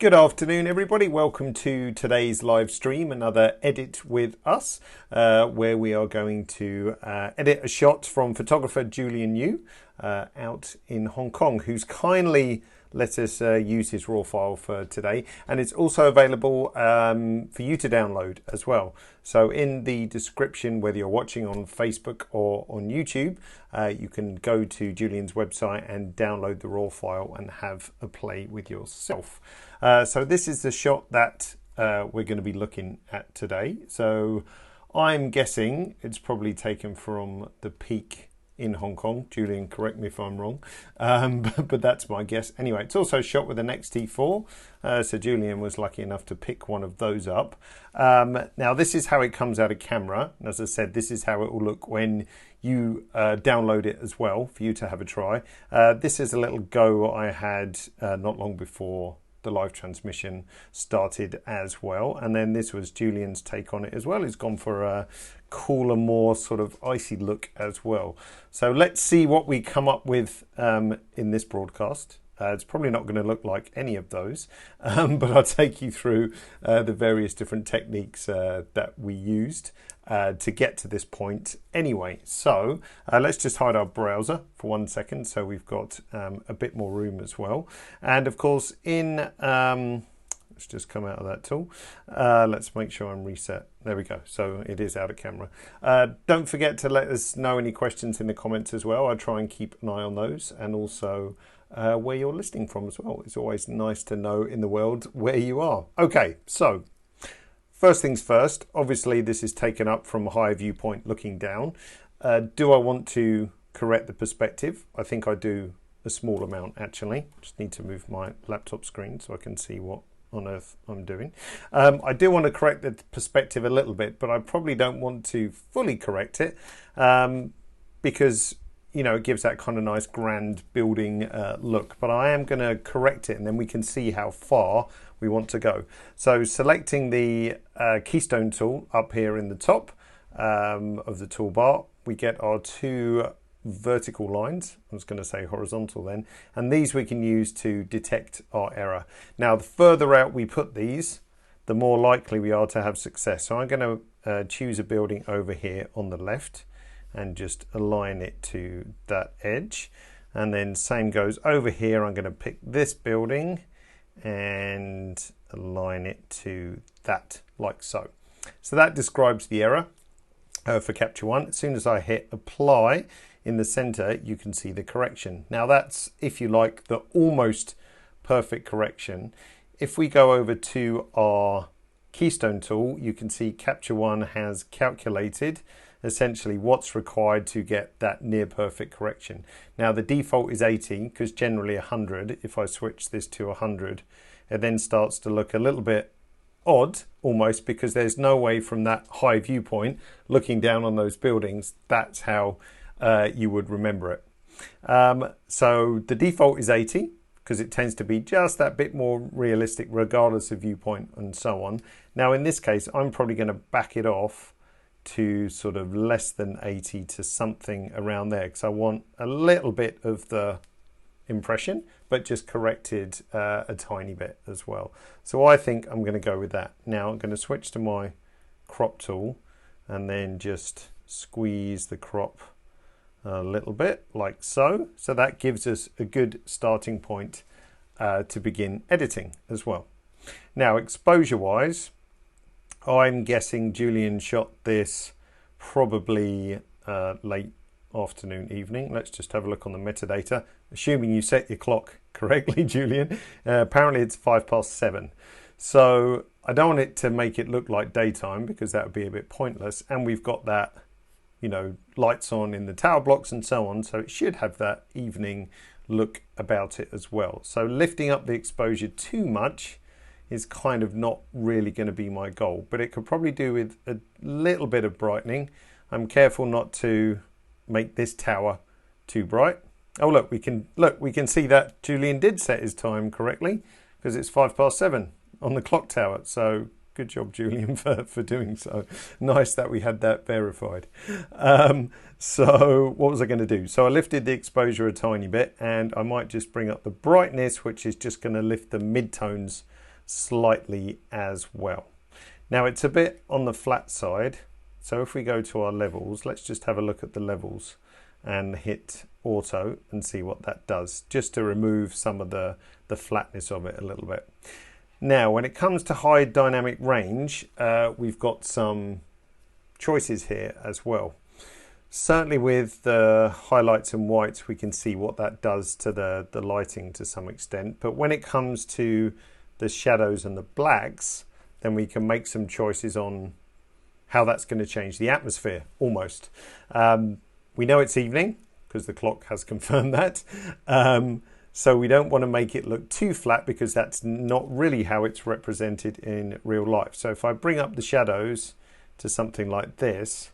Good afternoon, everybody. Welcome to today's live stream, another edit with us, where we are going to edit a shot from photographer Julian Yu out in Hong Kong, who's kindly let us use his raw file for today. And it's also available for you to download as well. So in the description, whether you're watching on Facebook or on YouTube, you can go to Julian's website and download the raw file and have a play with yourself. So this is the shot that we're going to be looking at today. So I'm guessing it's probably taken from the peak in Hong Kong. Julian, correct me if I'm wrong, but that's my guess. Anyway, it's also shot with an XT4, so Julian was lucky enough to pick one of those up. Now this is how it comes out of camera, and as I said, this is how it will look when you download it as well, for you to have a try. This is a little go I had not long before the live transmission started as well, and then this was Julian's take on it as well. He's gone for a cooler, more sort of icy look as well. So let's see what we come up with in this broadcast. It's probably not going to look like any of those, but I'll take you through the various different techniques that we used to get to this point anyway. So let's just hide our browser for 1 second so we've got a bit more room as well. And of course in, let's just come out of that tool. Let's make sure I'm reset. There we go. So it is out of camera. Don't forget to let us know any questions in the comments as well. I try and keep an eye on those, and also where you're listening from as well. It's always nice to know in the world where you are. Okay, so first things first, obviously this is taken up from a high viewpoint looking down. Do I want to correct the perspective? I think I do a small amount actually. Just need to move my laptop screen so I can see what on earth I'm doing. I do want to correct the perspective a little bit, but I probably don't want to fully correct it because you know, it gives that kind of nice grand building look, but I am going to correct it and then we can see how far we want to go. So selecting the Keystone tool up here in the top of the toolbar, we get our two vertical lines. I was going to say horizontal then, and these we can use to detect our error. Now the further out we put these, the more likely we are to have success. So I'm going to choose a building over here on the left and just align it to that edge, and then same goes over here. I'm going to pick this building and align it to that, like so. So that describes the error for capture one. As soon as I hit apply in the center, you can see the correction. Now that's, if you like, the almost perfect correction. If we go over to our Keystone tool, you can see capture one has calculated essentially what's required to get that near perfect correction. Now the default is 80 because generally 100. If I switch this to 100, it then starts to look a little bit odd almost, because there's no way from that high viewpoint looking down on those buildings that's how you would remember it. So the default is 80 because it tends to be just that bit more realistic regardless of viewpoint and so on. Now in this case I'm probably going to back it off to sort of less than 80 to something around there, because I want a little bit of the impression but just corrected a tiny bit as well. So I think I'm going to go with that. Now I'm going to switch to my crop tool and then just squeeze the crop a little bit like so. So that gives us a good starting point to begin editing as well. Now exposure wise, I'm guessing Julian shot this probably late afternoon, evening. Let's just have a look on the metadata. Assuming you set your clock correctly, Julian. Apparently it's 7:05. So I don't want it to make it look like daytime because that would be a bit pointless. And we've got that, you know, lights on in the tower blocks and so on. So it should have that evening look about it as well. So lifting up the exposure too much is kind of not really going to be my goal, but it could probably do with a little bit of brightening. I'm careful not to make this tower too bright. Oh look, we can see that Julian did set his time correctly because it's 7:05 on the clock tower. So good job, Julian, for doing so. Nice that we had that verified. So what was I going to do? So I lifted the exposure a tiny bit, and I might just bring up the brightness, which is just going to lift the midtones slightly as well. Now it's a bit on the flat side, so if we go to our levels, let's just have a look at the levels and hit auto and see what that does, just to remove some of the flatness of it a little bit. Now when it comes to high dynamic range, we've got some choices here as well. Certainly with the highlights and whites, we can see what that does to the lighting to some extent. But when it comes to the shadows and the blacks, then we can make some choices on how that's going to change the atmosphere, almost. We know it's evening, because the clock has confirmed that. So we don't want to make it look too flat, because that's not really how it's represented in real life. So if I bring up the shadows to something like this,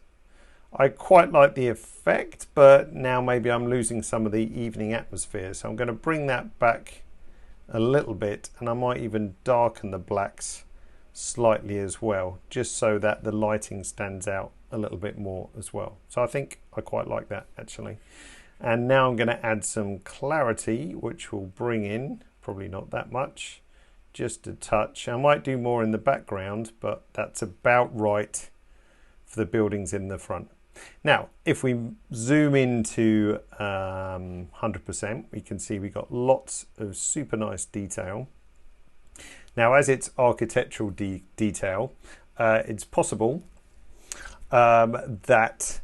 I quite like the effect, but now maybe I'm losing some of the evening atmosphere. So I'm going to bring that back a little bit, and I might even darken the blacks slightly as well, just so that the lighting stands out a little bit more as well. So I think I quite like that actually. And now I'm going to add some clarity, which will bring in, probably not that much, just a touch. I might do more in the background, but that's about right for the buildings in the front. Now, if we zoom into 100%, we can see we got lots of super nice detail. Now, as it's architectural detail, it's possible that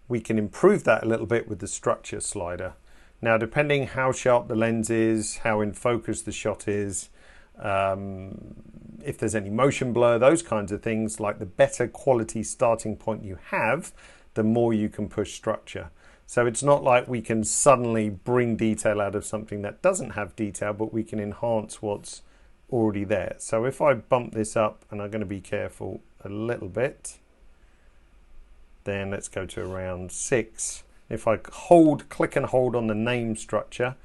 we can improve that a little bit with the structure slider. Now, depending how sharp the lens is, how in focus the shot is, if there's any motion blur, those kinds of things, like the better quality starting point you have, the more you can push structure. So it's not like we can suddenly bring detail out of something that doesn't have detail, but we can enhance what's already there. So if I bump this up, and I'm going to be careful a little bit, then let's go to around 6. If I click and hold on the name structure,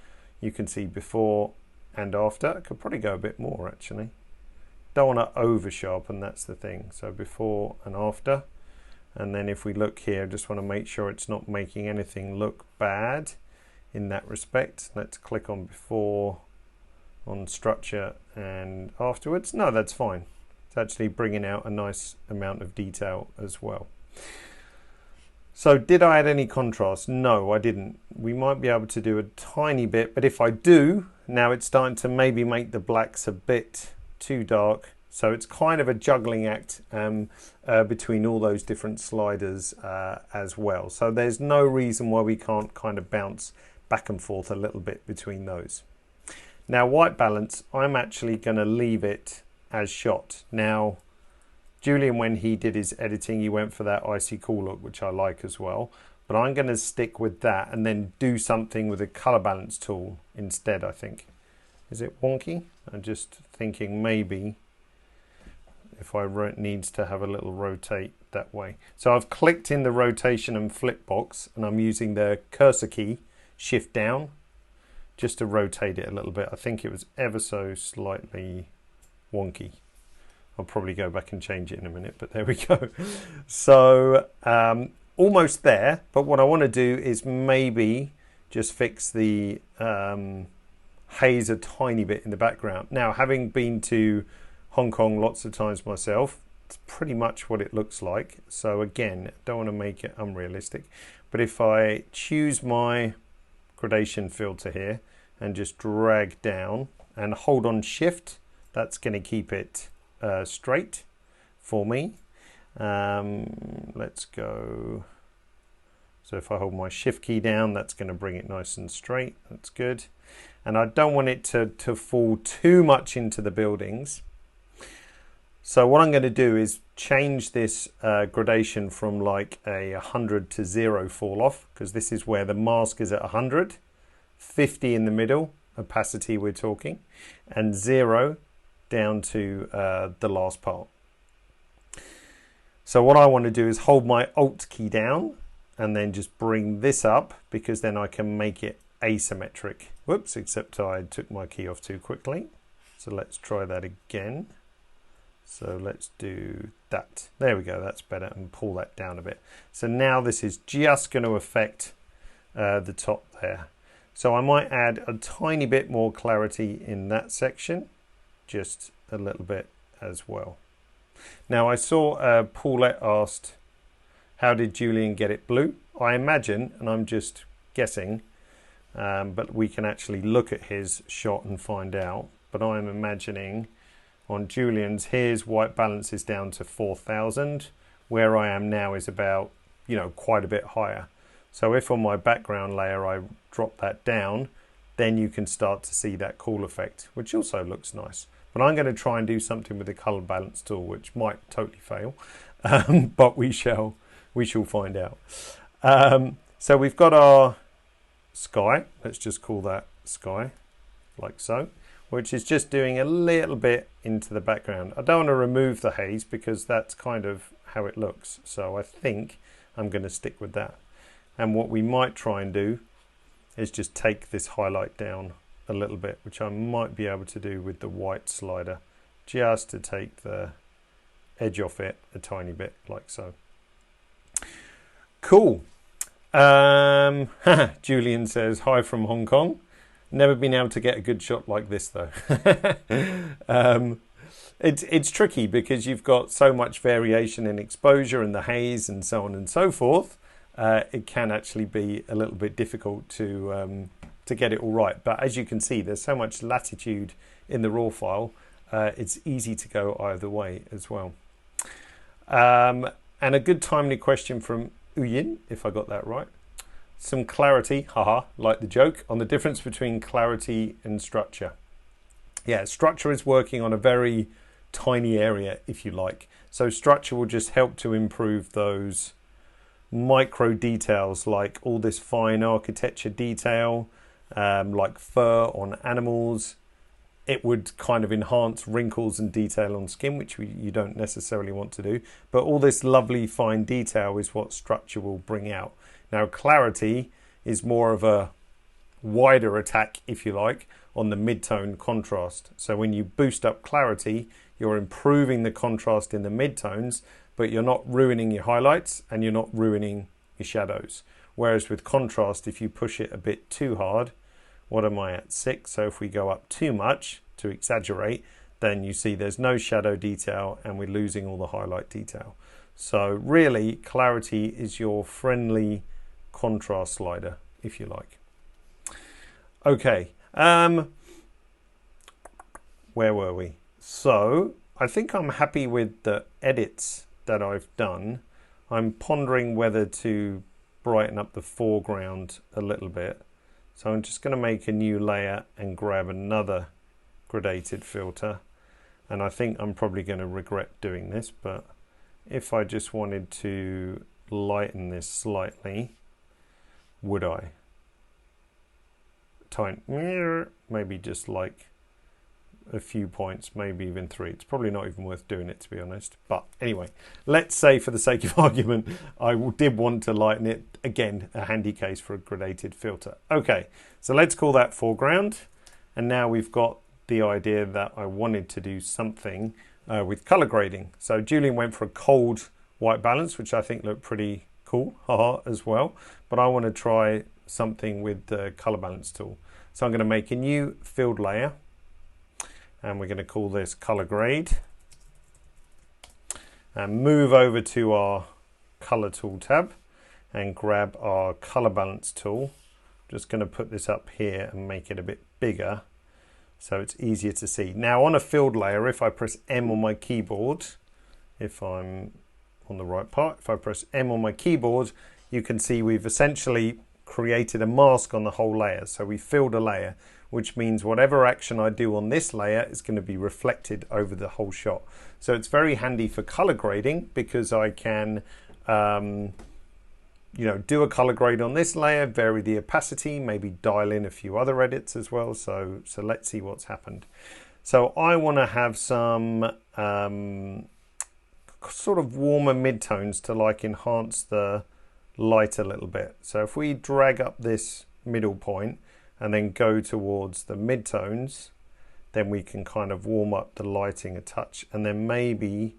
you can see before and after. I could probably go a bit more actually. Don't want to over sharpen, that's the thing. So before and after. And then if we look here, just want to make sure it's not making anything look bad in that respect. Let's click on before, on structure, and afterwards. No, that's fine. It's actually bringing out a nice amount of detail as well. So did I add any contrast? No, I didn't. We might be able to do a tiny bit, but if I do, now it's starting to maybe make the blacks a bit too dark. So it's kind of a juggling act between all those different sliders as well. So there's no reason why we can't kind of bounce back and forth a little bit between those. Now white balance, I'm actually going to leave it as shot. Now Julian, when he did his editing, he went for that icy cool look, which I like as well. But I'm going to stick with that and then do something with a color balance tool instead, I think. Is it wonky? I'm just thinking maybe if I needs to have a little rotate that way. So I've clicked in the rotation and flip box, and I'm using the cursor key, shift down, just to rotate it a little bit. I think it was ever so slightly wonky. I'll probably go back and change it in a minute, but there we go. So almost there, but what I want to do is maybe just fix the haze a tiny bit in the background. Now, having been to Hong Kong lots of times myself, it's pretty much what it looks like. So again, don't want to make it unrealistic, but if I choose my gradation filter here and just drag down and hold on shift, that's going to keep it straight for me. Let's go. So if I hold my shift key down, that's going to bring it nice and straight. That's good. And I don't want it to fall too much into the buildings. So what I'm going to do is change this gradation from like a 100 to 0 fall off, because this is where the mask is at 100, 50 in the middle, opacity we're talking, and 0 down to the last part. So what I want to do is hold my Alt key down and then just bring this up, because then I can make it asymmetric. Whoops, except I took my key off too quickly. So let's try that again. So let's do that. There we go, that's better, and pull that down a bit. So now this is just going to affect the top there. So I might add a tiny bit more clarity in that section, just a little bit as well. Now I saw Paulette asked, how did Julian get it blue? I imagine, and I'm just guessing, but we can actually look at his shot and find out. But I'm imagining on Julian's, his white balance is down to 4,000. Where I am now is about, quite a bit higher. So if on my background layer I drop that down, then you can start to see that cool effect, which also looks nice. But I'm going to try and do something with the color balance tool, which might totally fail, but we shall find out. So we've got our sky. Let's just call that sky, like so, which is just doing a little bit into the background. I don't want to remove the haze because that's kind of how it looks. So I think I'm going to stick with that. And what we might try and do is just take this highlight down a little bit, which I might be able to do with the white slider, just to take the edge off it a tiny bit, like so. Cool. Julian says, hi from Hong Kong. Never been able to get a good shot like this though. It's tricky because you've got so much variation in exposure and the haze and so on and so forth. It can actually be a little bit difficult to get it all right. But as you can see, there's so much latitude in the raw file. It's easy to go either way as well. And a good timely question from Uyin, if I got that right. Some clarity, haha, like the joke, on the difference between clarity and structure. Yeah, structure is working on a very tiny area, if you like. So structure will just help to improve those micro details, like all this fine architecture detail, like fur on animals. It would kind of enhance wrinkles and detail on skin, which you don't necessarily want to do. But all this lovely fine detail is what structure will bring out. Now clarity is more of a wider attack, if you like, on the mid-tone contrast. So when you boost up clarity, you're improving the contrast in the mid-tones, but you're not ruining your highlights and you're not ruining your shadows. Whereas with contrast, if you push it a bit too hard, what am I at, 6? So if we go up too much to exaggerate, then you see there's no shadow detail and we're losing all the highlight detail. So really, clarity is your friendly contrast slider, if you like. Okay, where were we? So I think I'm happy with the edits that I've done. I'm pondering whether to brighten up the foreground a little bit. So I'm just going to make a new layer and grab another gradated filter. And I think I'm probably going to regret doing this, but if I just wanted to lighten this slightly, would I? Maybe just like a few points, maybe even 3. It's probably not even worth doing it, to be honest. But anyway, let's say for the sake of argument, I did want to lighten it. Again, a handy case for a gradated filter. Okay, so let's call that foreground. And now we've got the idea that I wanted to do something with color grading. So Julian went for a cold white balance, which I think looked pretty cool as well. But I want to try something with the color balance tool. So I'm going to make a new filled layer. And we're going to call this color grade. And move over to our color tool tab and grab our color balance tool. I'm just going to put this up here and make it a bit bigger so it's easier to see. Now on a filled layer, if I press M on my keyboard, if I'm on the right part, if I press M on my keyboard, you can see we've essentially created a mask on the whole layer. So we filled a layer, which means whatever action I do on this layer is going to be reflected over the whole shot. So it's very handy for color grading because I can do a color grade on this layer, vary the opacity, maybe dial in a few other edits as well. So let's see what's happened. So I want to have some sort of warmer midtones to like enhance the light a little bit. So if we drag up this middle point and then go towards the midtones, then we can kind of warm up the lighting a touch. And then maybe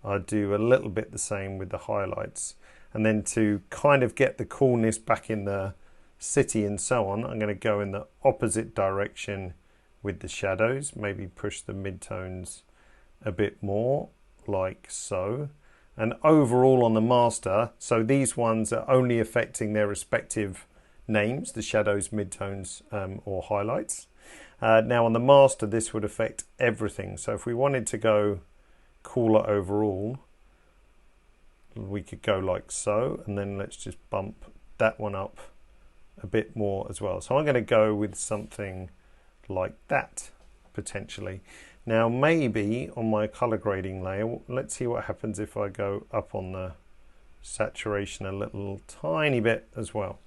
I'll do a little bit the same with the highlights. And then to kind of get the coolness back in the city and so on, I'm going to go in the opposite direction with the shadows, maybe push the midtones a bit more, like so. And overall on the master, so these ones are only affecting their respective names, the shadows, midtones, or highlights. Now on the master, this would affect everything. So if we wanted to go cooler overall, we could go like so, and then let's just bump that one up a bit more as well. So I'm going to go with something like that, potentially. Now maybe on my color grading layer, let's see what happens if I go up on the saturation a little tiny bit as well.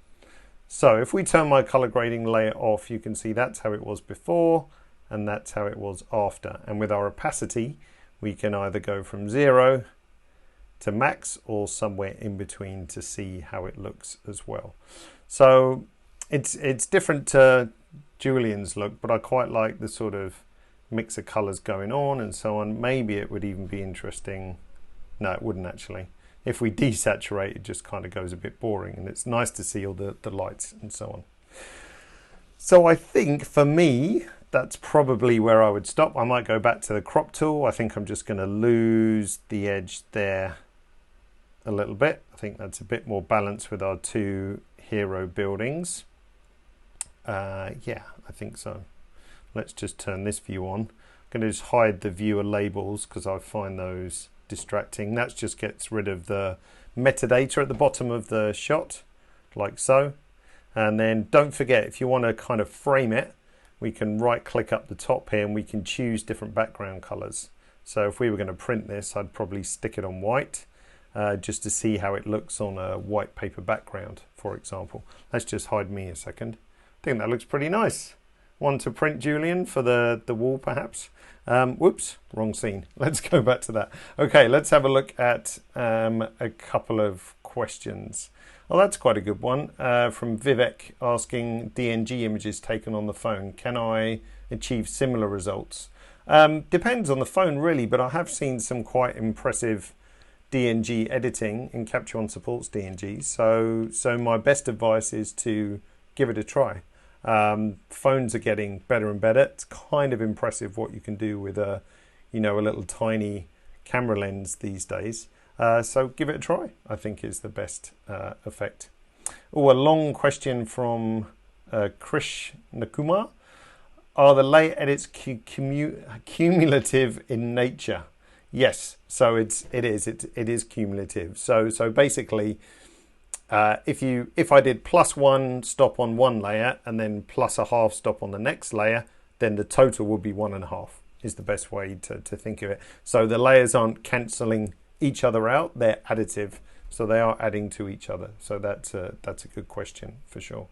So if we turn my color grading layer off, you can see that's how it was before and that's how it was after. And with our opacity, we can either go from 0 to max or somewhere in between to see how it looks as well. So it's different to Julian's look, but I quite like the sort of mix of colors going on and so on. Maybe it would even be interesting. No, it wouldn't actually. If we desaturate, it just kind of goes a bit boring, and it's nice to see all the lights and so on. So I think for me, that's probably where I would stop. I might go back to the crop tool. I think I'm just going to lose the edge there a little bit. I think that's a bit more balanced with our two hero buildings. Yeah, I think so. Let's just turn this view on. I'm going to just hide the viewer labels because I find those distracting. That just gets rid of the metadata at the bottom of the shot, like so. And then don't forget, if you want to kind of frame it, we can right click up the top here and we can choose different background colors. So if we were going to print this, I'd probably stick it on white just to see how it looks on a white paper background, for example. Let's just hide me a second. I think that looks pretty nice. One to print, Julian, for the wall perhaps. Whoops, wrong scene. Let's go back to that. Okay, let's have a look at a couple of questions. Oh, that's quite a good one from Vivek asking DNG images taken on the phone. Can I achieve similar results? Depends on the phone really, but I have seen some quite impressive DNG editing, and Capture One supports DNG. So my best advice is to give it a try. Phones are getting better and better. It's kind of impressive what you can do with a little tiny camera lens these days. So give it a try, I think is the best effect. Oh, a long question from Krish Nakumar. Are the layer edits cumulative in nature? Yes, so it is cumulative. So basically, if I did +1 stop on one layer and then +0.5 stop on the next layer, then the total would be 1.5 is the best way to think of it. So the layers aren't cancelling each other out, they're additive. So they are adding to each other. So that's a good question for sure.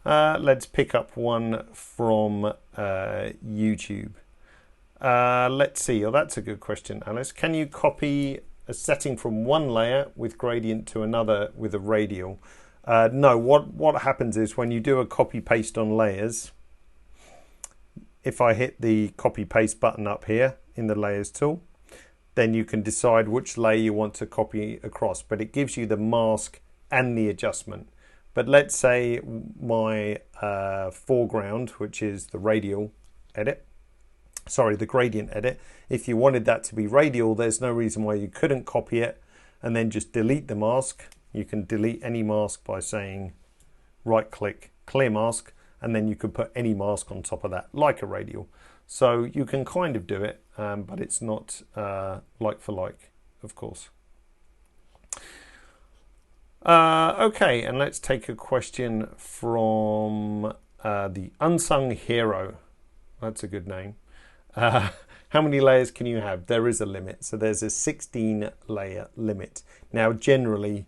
Let's pick up one from YouTube. Let's see. Oh, that's a good question, Alice. Can you copy a setting from one layer with gradient to another with a radial? No, what happens is when you do a copy paste on layers, if I hit the copy paste button up here in the layers tool, then you can decide which layer you want to copy across, but it gives you the mask and the adjustment. But let's say my foreground, which is the radial edit, the gradient edit, if you wanted that to be radial, there's no reason why you couldn't copy it and then just delete the mask. You can delete any mask by saying right click, clear mask, and then you could put any mask on top of that, like a radial. So you can kind of do it, but it's not like for like, of course. Okay, and let's take a question from the Unsung Hero. That's a good name. How many layers can you have? There is a limit. So there's a 16 layer limit. Now, generally,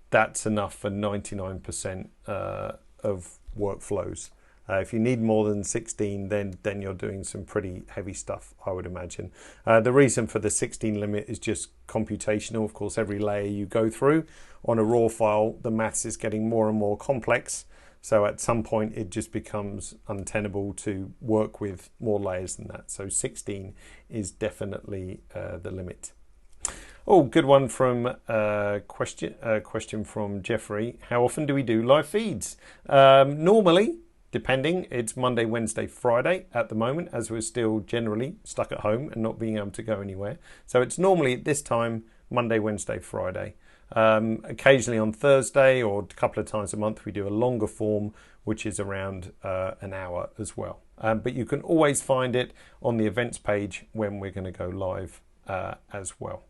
that's enough for 99% of workflows. If you need more than 16, then you're doing some pretty heavy stuff, I would imagine. The reason for the 16 limit is just computational. Of course, every layer you go through on a raw file, the maths is getting more and more complex. So at some point, it just becomes untenable to work with more layers than that. So 16 is definitely the limit. Oh, good one from question from Jeffrey. How often do we do live feeds? Normally, depending. It's Monday, Wednesday, Friday at the moment, as we're still generally stuck at home and not being able to go anywhere. So it's normally at this time, Monday, Wednesday, Friday. Occasionally on Thursday or a couple of times a month we do a longer form, which is around an hour as well. But you can always find it on the events page when we're going to go live as well.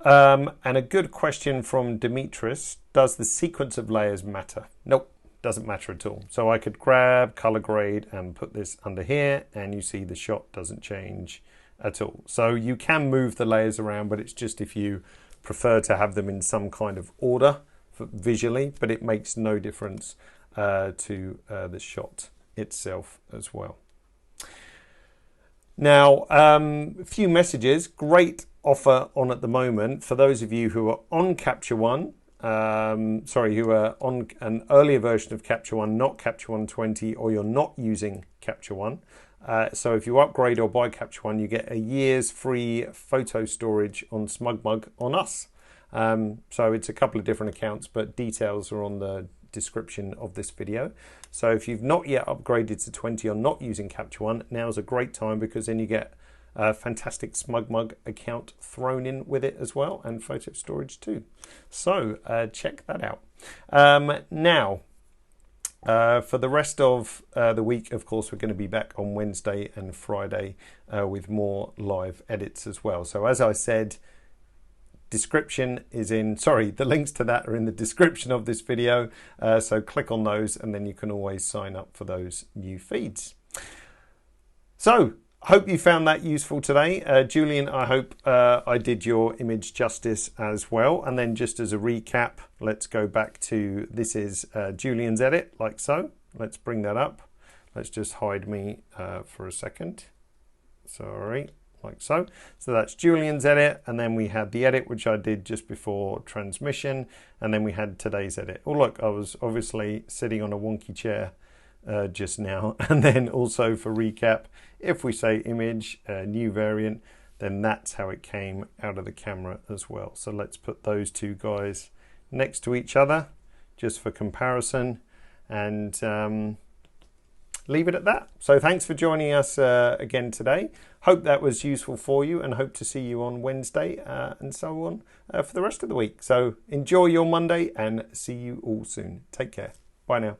And a good question from Demetrius: does the sequence of layers matter? Nope, doesn't matter at all. So I could grab color grade and put this under here, and you see the shot doesn't change at all. So you can move the layers around, but it's just if you prefer to have them in some kind of order visually, but it makes no difference to the shot itself as well. Now, a few messages. Great offer on at the moment for those of you who are on Capture One, who are on an earlier version of Capture One, not Capture One 20, or you're not using Capture One. So if you upgrade or buy Capture One, you get a year's free photo storage on SmugMug on us. So it's a couple of different accounts, but details are on the description of this video. So if you've not yet upgraded to 20 or not using Capture One, now's a great time, because then you get a fantastic SmugMug account thrown in with it as well, and photo storage too. So check that out. Now, for the rest of the week, of course, we're going to be back on Wednesday and Friday with more live edits as well. So as I said, the links to that are in the description of this video. So click on those, and then you can always sign up for those new feeds. So hope you found that useful today. Julian, I hope I did your image justice as well. And then just as a recap, let's go back to, this is Julian's edit, like so. Let's bring that up. Let's just hide me for a second. Sorry, like so. So that's Julian's edit. And then we had the edit, which I did just before transmission. And then we had today's edit. Oh, look, I was obviously sitting on a wonky chair just now. And then also for recap, if we say image, new variant, then that's how it came out of the camera as well. So let's put those two guys next to each other just for comparison, and leave it at that. So thanks for joining us again today. Hope that was useful for you, and hope to see you on Wednesday and so on for the rest of the week. So enjoy your Monday, and see you all soon. Take care. Bye now.